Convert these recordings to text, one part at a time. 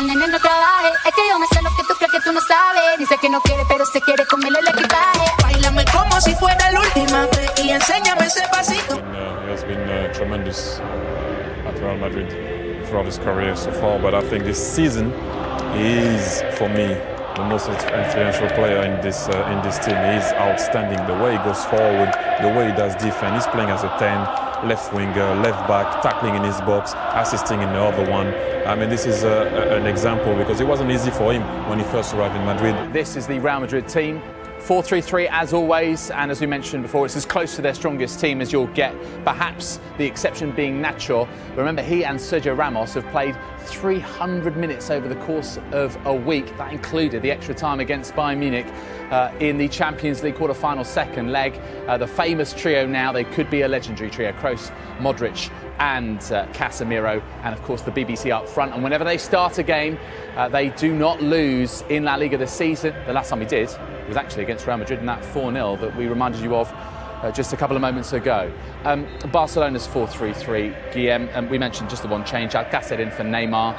el nene no trabaje. Es que yo me sé lo que tú crees que tú no sabes. Dice que no quiere, pero se quiere comerle el equipaje. Báilame como si fuera la última vez y enséñame ese pasito. He has been tremendous at Real Madrid throughout his career so far, but I think this season he is, for me, the most influential player in this team. He's outstanding. The way he goes forward, the way he does defense. He's playing as a 10, left winger, left back, tackling in his box, assisting in the other one. I mean, this is an example because it wasn't easy for him when he first arrived in Madrid. This is the Real Madrid team. 4-3-3 as always, and as we mentioned before, it's as close to their strongest team as you'll get, perhaps the exception being Nacho. Remember, he and Sergio Ramos have played 300 minutes over the course of a week. That included the extra time against Bayern Munich in the Champions League quarter-final second leg. The famous trio now, they could be a legendary trio, Kroos, Modric and Casemiro, and of course the BBC up front. And whenever they start a game, they do not lose in La Liga this season. The last time we did was actually against Real Madrid in that 4-0 that we reminded you of just a couple of moments ago. Barcelona's 4-3-3, Guillem, and we mentioned just the one change, Alcácer in for Neymar.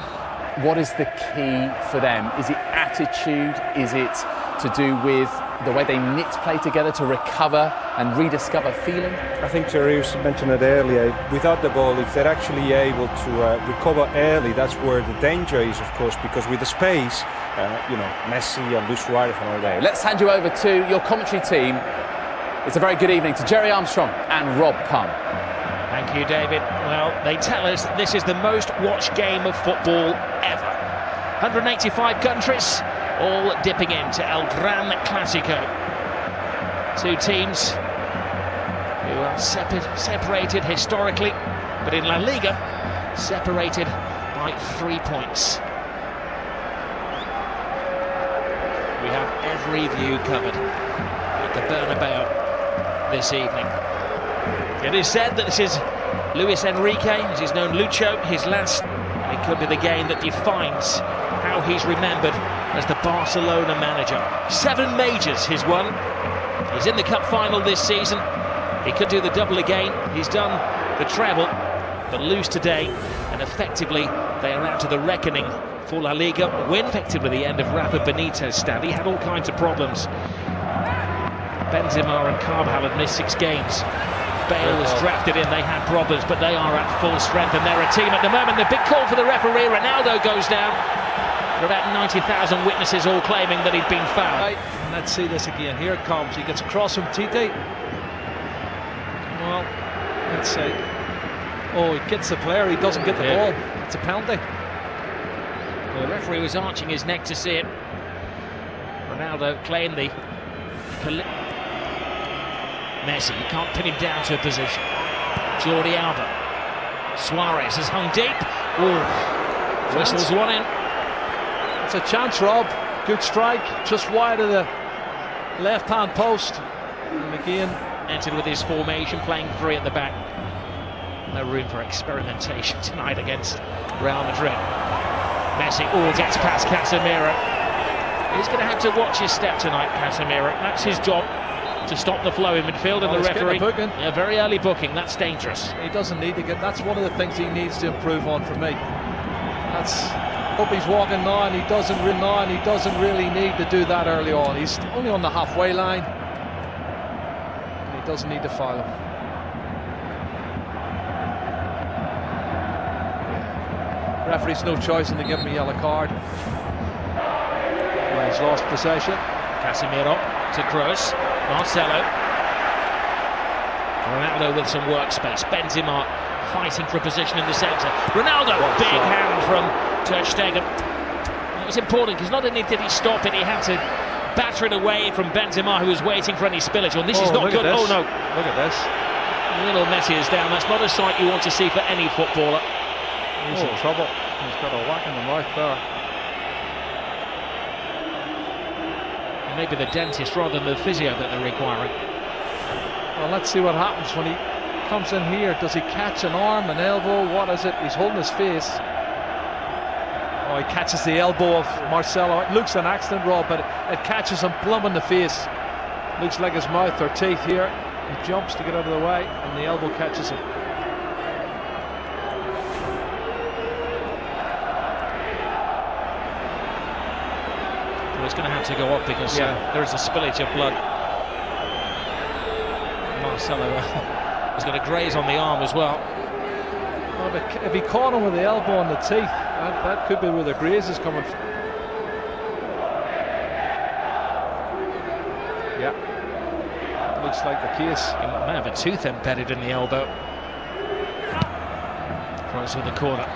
What is the key for them? Is it attitude? Is it to do with the way they knit play together to recover and rediscover feeling? I think Terry mentioned it earlier. Without the ball, if they're actually able to recover early, that's where the danger is, of course, because with the space, Messi and Luis Suarez and all that. Let's hand you over to your commentary team. It's a very good evening to Jerry Armstrong and Rob Pun. Thank you, David. Well, they tell us that this is the most watched game of football ever. 185 countries, all dipping into El Gran Clásico. Two teams who are separated historically, but in La Liga, separated by 3 points. We have every view covered at the Bernabeu this evening. It is said that this is Luis Enrique, as he's known Lucho, his last. It could be the game that defines how he's remembered as the Barcelona manager. 7 majors he's won. He's in the cup final this season. He could do the double again. He's done the treble, but lose today, and effectively they are out to the reckoning for La Liga. Win effectively the end of Rafa Benitez's stand. He had all kinds of problems. Benzema and Carvajal had missed 6 games. Bale was drafted in, they had problems, but they are at full strength and they're a team at the moment. The big call for the referee, Ronaldo goes down. There are about 90,000 witnesses all claiming that he'd been fouled. Right, let's see this again. Here it comes. He gets across from Tite. Well, let's see. Oh, he gets the player, he doesn't get the ball. It's a penalty. The referee was arching his neck to see it. Ronaldo claimed the... Messi, you can't pin him down to a position. Jordi Alba. Suarez has hung deep. Ooh, whistles one in. It's a chance, Rob. Good strike, just wide of the left-hand post. And again, entered with his formation, playing 3 at the back. No room for experimentation tonight against Real Madrid. Messi, gets past Casemiro. He's going to have to watch his step tonight, Casemiro. That's his job, to stop the flow in midfield, and the referee. A very early booking, that's dangerous. He doesn't need to get. That's one of the things he needs to improve on for me. That's up. He's walking now, and he doesn't really need to do that early on. He's only on the halfway line. And he doesn't need to foul him. Referee's no choice in to give him a yellow card. Well, he's lost possession. Casemiro to Kroos. Marcelo. Ronaldo with some workspace. Benzema fighting for a position in the centre. Ronaldo, big hand from Ter Stegen. It was important because not only did he stop it, he had to batter it away from Benzema, who was waiting for any spillage. Well, this is not good. Oh no! Look at this. Little Messi is down. That's not a sight you want to see for any footballer. He's in trouble. He's got a whack in the mouth there. Maybe the dentist rather than the physio that they're requiring. Well, let's see what happens when he comes in here. Does he catch an arm, an elbow? What is it? He's holding his face. Oh, he catches the elbow of Marcelo. It looks an accident, Rob, but it catches him plumb in the face. Looks like his mouth or teeth here. He jumps to get out of the way, and the elbow catches him. Well, it's going to have to go up because there is a spillage of blood. Marcelo has got a graze on the arm as well. Oh, but if he caught him with the elbow on the teeth, that could be where the graze is coming from. Yeah, looks like the case. He may have a tooth embedded in the elbow. Cross with the corner.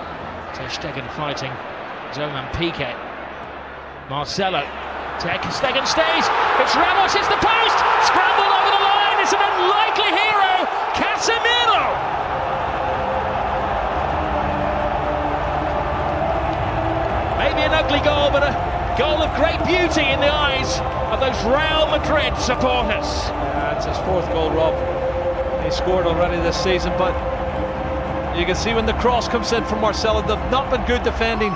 Ter Stegen fighting Zoman Piqué. Marcelo. Ter Stegen stays. It's Ramos, it's the post. Scrambled over the line. It's an unlikely hero. Casemiro. Maybe an ugly goal, but a goal of great beauty in the eyes of those Real Madrid supporters. Yeah, it's his 4th goal, Rob. He scored already this season, but you can see when the cross comes in from Marcelo, they've not been good defending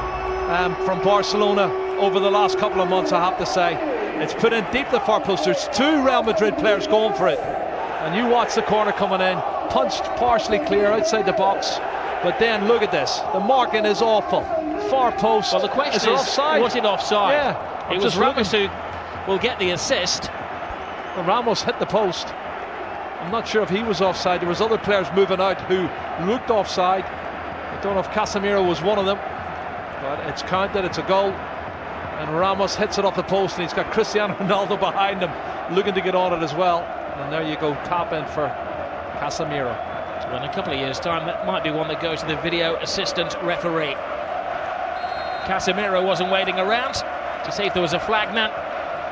from Barcelona over the last couple of months, I have to say. It's put in deep the far post. There's 2 Real Madrid players going for it. And you watch the corner coming in, punched partially clear outside the box. But then look at this. The marking is awful. Far post. Well, the question is offside? Was it offside? Yeah. It was Ramos who will get the assist. Well, Ramos hit the post. I'm not sure if he was offside. There was other players moving out who looked offside. I don't know if Casemiro was one of them. But it's counted, it's a goal. And Ramos hits it off the post, and he's got Cristiano Ronaldo behind him looking to get on it as well. And there you go, tap in for Casemiro. So in a couple of years' time, that might be one that goes to the video assistant referee. Casemiro wasn't waiting around to see if there was a flag man.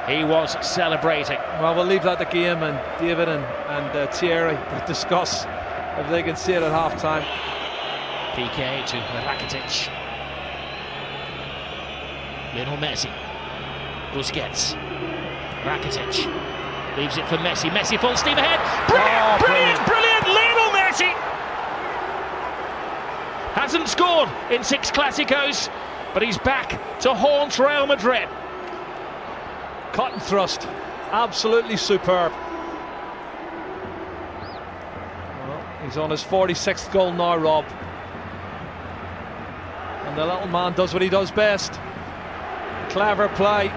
He was celebrating. Well, we'll leave that to game, and David and Thierry to discuss if they can see it at half-time. Piqué to Rakitic. Lionel Messi. Busquets. Rakitic. Leaves it for Messi. Messi full steam ahead. Brilliant! Lionel Messi! Hasn't scored in 6 Clásicos, but he's back to haunt Real Madrid. Cut and thrust. Absolutely superb. Well, he's on his 46th goal now, Rob. And the little man does what he does best. Clever play,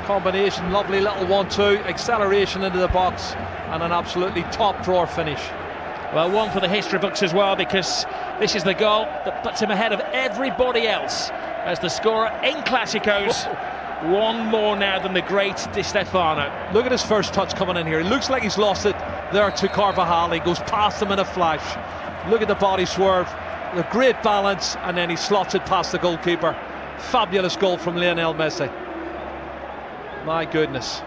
combination, lovely little 1-2, acceleration into the box, and an absolutely top drawer finish. Well, one for the history books as well, because this is the goal that puts him ahead of everybody else as the scorer in Clásicos. One more now than the great Di Stefano. Look at his first touch coming in here. It looks like he's lost it there to Carvajal. He goes past him in a flash. Look at the body swerve, the great balance, and then he slots it past the goalkeeper. Fabulous goal from Lionel Messi. My goodness.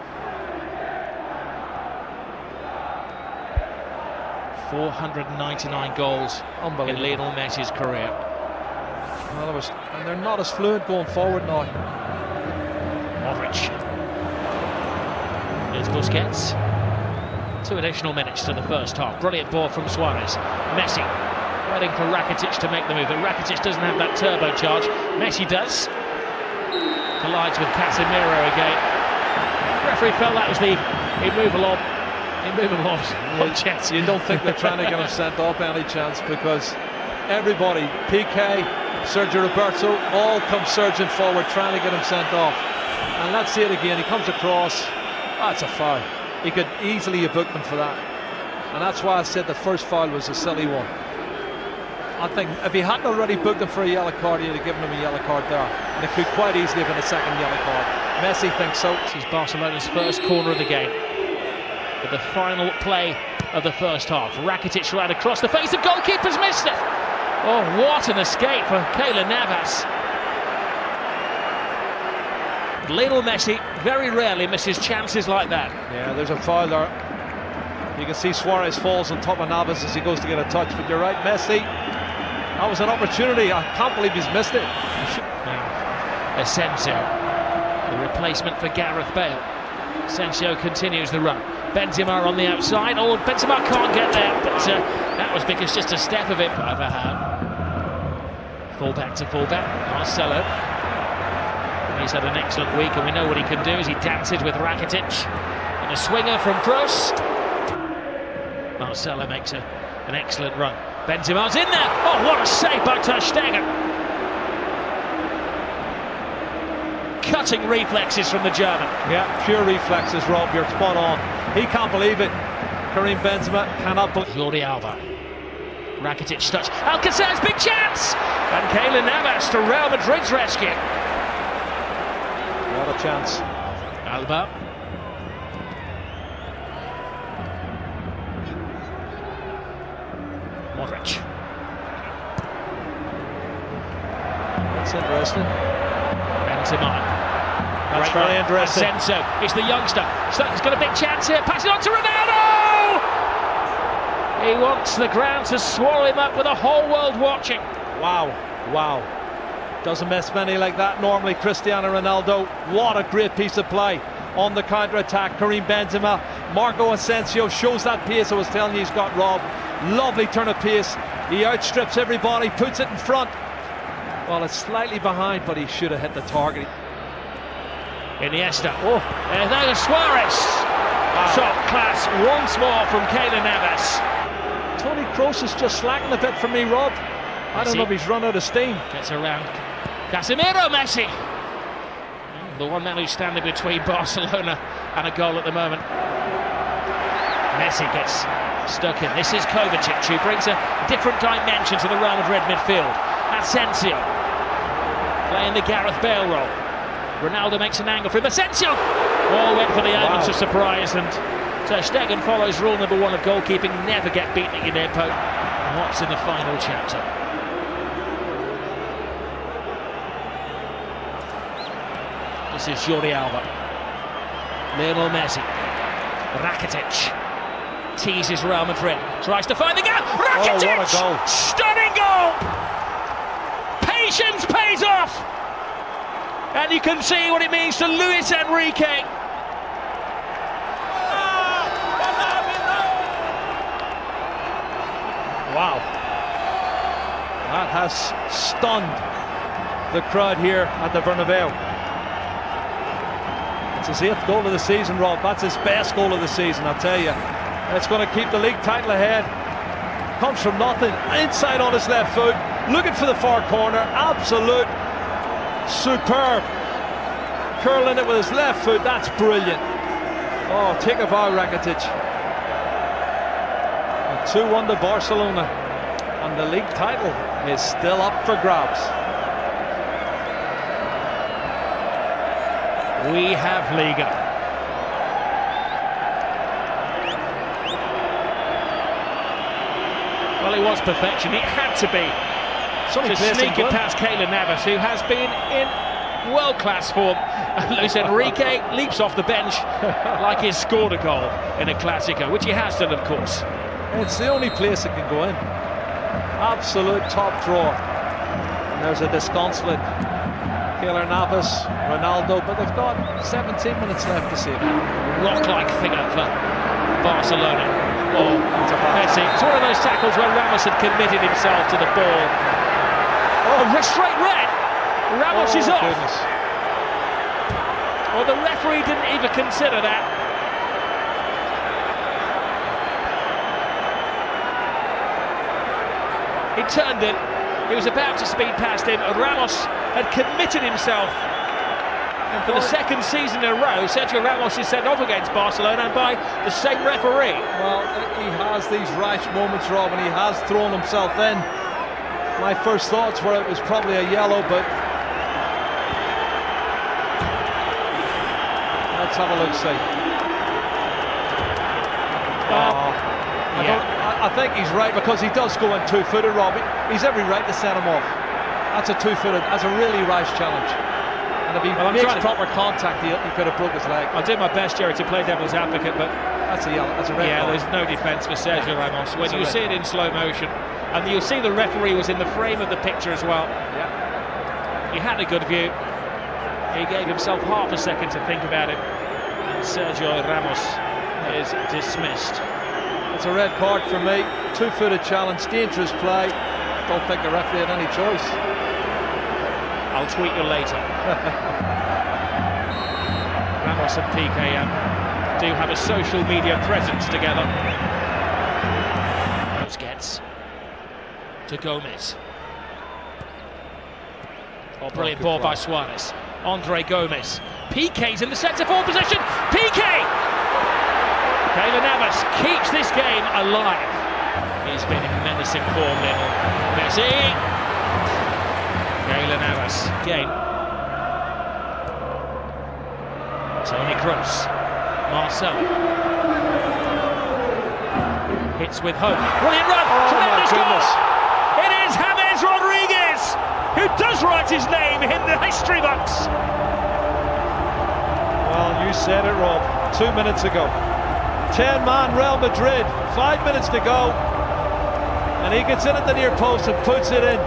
499 goals in Lionel Messi's career. Well, and they're not as fluent going forward now. Modric. Here's Busquets. 2 additional minutes to the first half. Brilliant ball from Suarez. Messi waiting for Rakitic to make the move, but Rakitic doesn't have that turbocharge. Messi does. Collides with Casemiro again. The referee felt that was the immovable chance. You don't think they're trying to get him sent off any chance, because everybody, Piqué, Sergio Roberto, all come surging forward trying to get him sent off. And let's see it again. He comes across. That's a foul. He could easily have booked him for that. And that's why I said the first foul was a silly one. I think if he hadn't already booked him for a yellow card, he'd have given him a yellow card there. And it could quite easily have been a second yellow card. Messi thinks so. This is Barcelona's first corner of the game. But the final play of the first half. Rakitic right across the face of goalkeepers, missed it. Oh, what an escape for Keylor Navas. Lionel Messi very rarely misses chances like that. Yeah, there's a foul there. You can see Suarez falls on top of Navas as he goes to get a touch, but you're right, Messi. That was an opportunity. I can't believe he's missed it. Asensio, the replacement for Gareth Bale. Asensio continues the run. Benzema on the outside. Oh, Benzema can't get there, but that was because just a step of it. Fullback to fullback. Marcelo. He's had an excellent week, and we know what he can do as he dances with Rakitic. And a swinger from Kroos. Marcelo makes an excellent run. Benzema's in there. Oh, what a save by Ter Stegen. cutting reflexes from the German. Yeah, pure reflexes, Rob. You're spot on. He can't believe it. Karim Benzema cannot believe. Jordi Alba. Rakitic touch. Alcacer's big chance! And Keylor Navas to Real Madrid's rescue. What a chance. Alba. Modric. That's interesting. Benzema. That's very interesting. Asensio. It's the youngster. He's got a big chance here. Pass it on to Ronaldo! He wants the ground to swallow him up with the whole world watching. Wow, wow. Doesn't miss many like that normally. Cristiano Ronaldo, what a great piece of play on the counter-attack. Karim Benzema, Marco Asensio shows that pace I was telling you he's got, Rob. Lovely turn of pace. He outstrips everybody, puts it in front. Well, it's slightly behind, but he should have hit the target. Iniesta. Oh, and there's Suarez. Wow. Top class once more from Keylor Navas. Toni Kroos is just slacking a bit for me, Rob. I don't know if he's run out of steam. Gets around Casemiro, Messi. The one man who's standing between Barcelona and a goal at the moment. Messi gets stuck in. This is Kovacic, who brings a different dimension to the Real Madrid midfield. Asensio playing the Gareth Bale role. Ronaldo makes an angle for him. Asensio! All went for the elements of surprise, and Ter Stegen follows rule number 1 of goalkeeping: never get beaten at your near post. And what's in the final chapter? This is Jordi Alba. Lionel Messi. Rakitic teases Real Madrid. Tries to find the gap. Rakitic! Oh, what a goal. Stunning goal! Patience pays off! And you can see what it means to Luis Enrique. Wow. That has stunned the crowd here at the Bernabeu. It's his 8th goal of the season, Rob. That's his best goal of the season, I'll tell you. It's going to keep the league title ahead. Comes from nothing, inside on his left foot, looking for the far corner. Absolute superb. Curling it with his left foot, that's brilliant. Oh, take a bow, Rakitic. 2-1 to Barcelona, and the league title is still up for grabs. We have Liga. Well, it was perfection. It had to be. To sneak it past Keylor Navas, who has been in world-class form. Luis Enrique leaps off the bench like he's scored a goal in a Clásico, which he has done, of course. It's the only place it can go in. Absolute top drawer. And there's a disconsolate Keylor Navas, Ronaldo, but they've got 17 minutes left to save it. Rock-like figure for Barcelona. Oh, Messi. It's one of those tackles where Ramos had committed himself to the ball. Oh, straight red. Ramos is off. Goodness. Well, the referee didn't even consider that. He turned it. He was about to speed past him, and Ramos had committed himself. And for the second season in a row, Sergio Ramos is sent off against Barcelona, and by the same referee. Well, he has these rash moments, Rob, and he has thrown himself in. My first thoughts were it was probably a yellow, but let's have a look, see. I think he's right, because he does go in two-footed, Rob. He's every right to set him off. That's a two-footed. That's a really rash challenge. And if he makes proper contact, he could have broke his leg. I'll do my best, Jerry, to play devil's advocate, but that's a yellow. That's a red card. There's no defence for Sergio Ramos. When you see it in slow motion, and you'll see the referee was in the frame of the picture as well. Yeah. He had a good view. He gave himself half a second to think about it. And Sergio Ramos is dismissed. It's a red card for me. Two-footed challenge, dangerous play. Don't think the referee had any choice. I'll tweet you later. Ramos and PKM do have a social media presence together. Busquets to Gomez. Oh, brilliant ball by Suarez. Andre Gomez. Piqué's in the centre-forward position. Piqué! Keylor Navas keeps this game alive. He's been in menacing form, Lionel Messi. Keylor Navas again. Toni Kroos. Marcelo. Hits with hope. Brilliant run! Tremendous goal! It is James Rodriguez who does write his name in the history books. Well, you said it, Rob, 2 minutes ago. 10-man Real Madrid, 5 minutes to go. And he gets in at the near post and puts it in.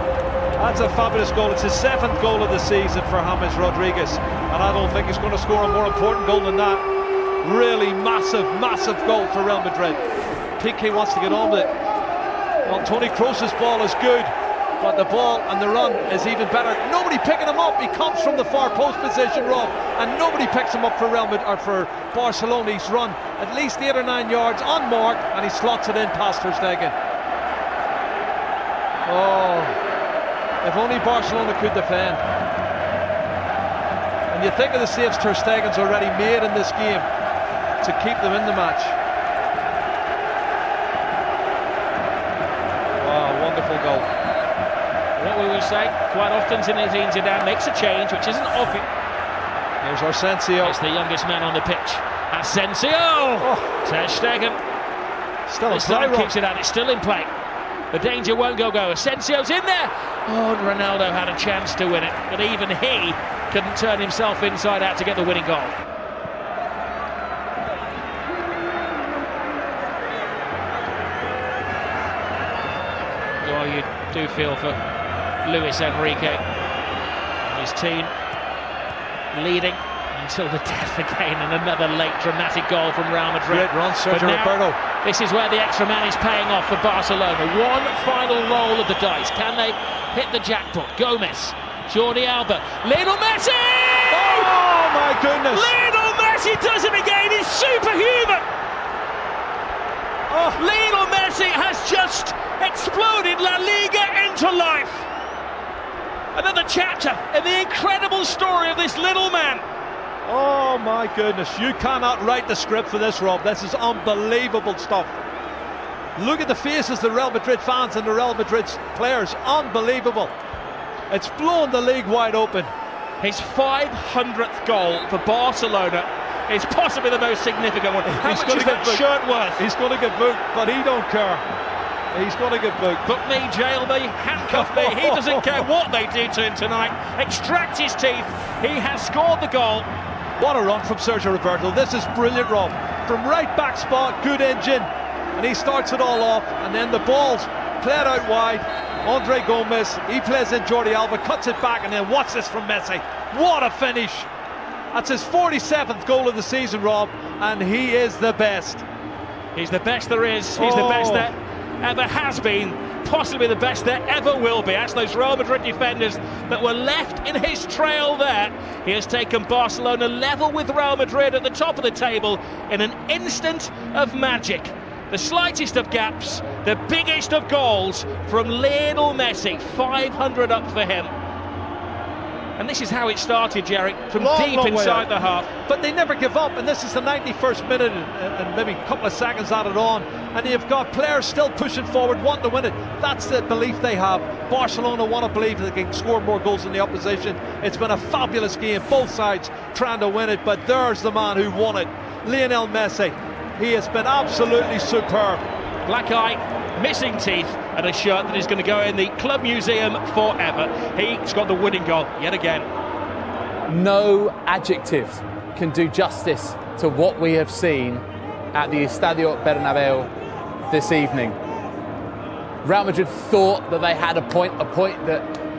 That's a fabulous goal. It's his 7th goal of the season for James Rodriguez. And I don't think he's going to score a more important goal than that. Really massive, massive goal for Real Madrid. Piqué wants to get on with it. Well, Toni Kroos' ball is good, but the ball and the run is even better. Nobody picking him up. He comes from the far post position, Rob, and nobody picks him up for Real Madrid or for Barcelona. He's run at least 8 or 9 yards unmarked, and he slots it in past Ter Stegen. Oh, if only Barcelona could defend. And you think of the saves Ter Stegen's already made in this game to keep them in the match. Wonderful goal. What we will say quite often, Zinedine Zidane makes a change which isn't obvious. Here's Asensio. It's the youngest man on the pitch. Asensio! Ter Stegen. Still in play. play. Keeps it out. It's still in play. The danger won't go. Asensio's in there. Oh, and Ronaldo had a chance to win it, but even he couldn't turn himself inside out to get the winning goal. Well, you do feel for Luis Enrique and his team, leading until the death again, and another late dramatic goal from Real Madrid. Great run, Sergio Roberto. This is where the extra man is paying off for Barcelona. One final roll of the dice. Can they hit the jackpot? Gomez, Jordi Alba, Lionel Messi! Oh my goodness! Lionel Messi does it again. He's superhuman. Lionel Messi has just exploded La Liga into life. Another chapter in the incredible story of this little man. Oh my goodness, you cannot write the script for this, Rob. This is unbelievable stuff. Look at the faces of the Real Madrid fans and the Real Madrid players. Unbelievable. It's blown the league wide open. His 500th goal for Barcelona is possibly the most significant one. How much is that shirt worth? He's going to get booked, but he don't care. He's going to get booked. Book me, jail me, handcuff me. He doesn't care what they do to him tonight. Extract his teeth. He has scored the goal. What a run from Sergio Roberto. This is brilliant, Rob. From right back spot, good engine. And he starts it all off. And then the ball's played out wide. Andre Gomez, he plays in Jordi Alba, cuts it back, and then watch this from Messi. What a finish. That's his 47th goal of the season, Rob. And he is the best. He's the best there is. He's the best there ever has been, possibly the best there ever will be. That's those Real Madrid defenders that were left in his trail there. He has taken Barcelona level with Real Madrid at the top of the table in an instant of magic. The slightest of gaps, the biggest of goals from Lionel Messi. 500 up for him. And this is how it started, Jerry, from deep inside the half. But they never give up, and this is the 91st minute and maybe a couple of seconds added on, and you've got players still pushing forward, wanting to win it. That's the belief they have. Barcelona want to believe that they can score more goals than the opposition. It's been a fabulous game, both sides trying to win it, but there's the man who won it, Lionel Messi. He has been absolutely superb. Black eye, missing teeth, and a shirt that is going to go in the club museum forever. He's got the winning goal yet again. No adjective can do justice to what we have seen at the Estadio Bernabeu this evening. Real Madrid thought that they had a point that